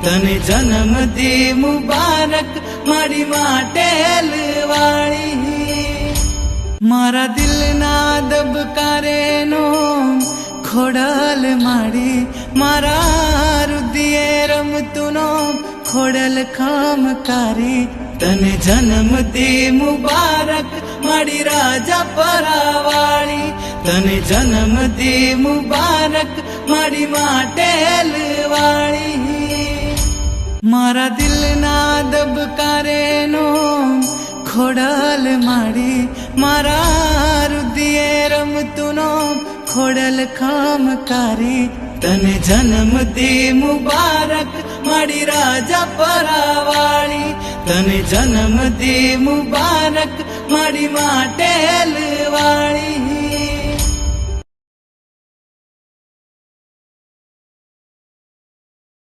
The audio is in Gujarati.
તને જન્મદી મુબારક મારી માટેલ વાળી મારા દિલના દબકારેનો ખોડલ માડી મારા રુદિયે રમતુનો ખોડલ ખમકારી તને જન્મદી મુબારક મારી રાજા પરાવાળી તને જન્મદી મુબારક મારી માટેલ વાળી મારા દિલના દબકારેનો ખોડલ માડી મારા રુદિયે રમતુનો ખોડલ ખમકારી તને જન્મદી મુબારક મારી રાજા પરાવાળી તને જન્મદી મુબારક મારી માટેલ વાળી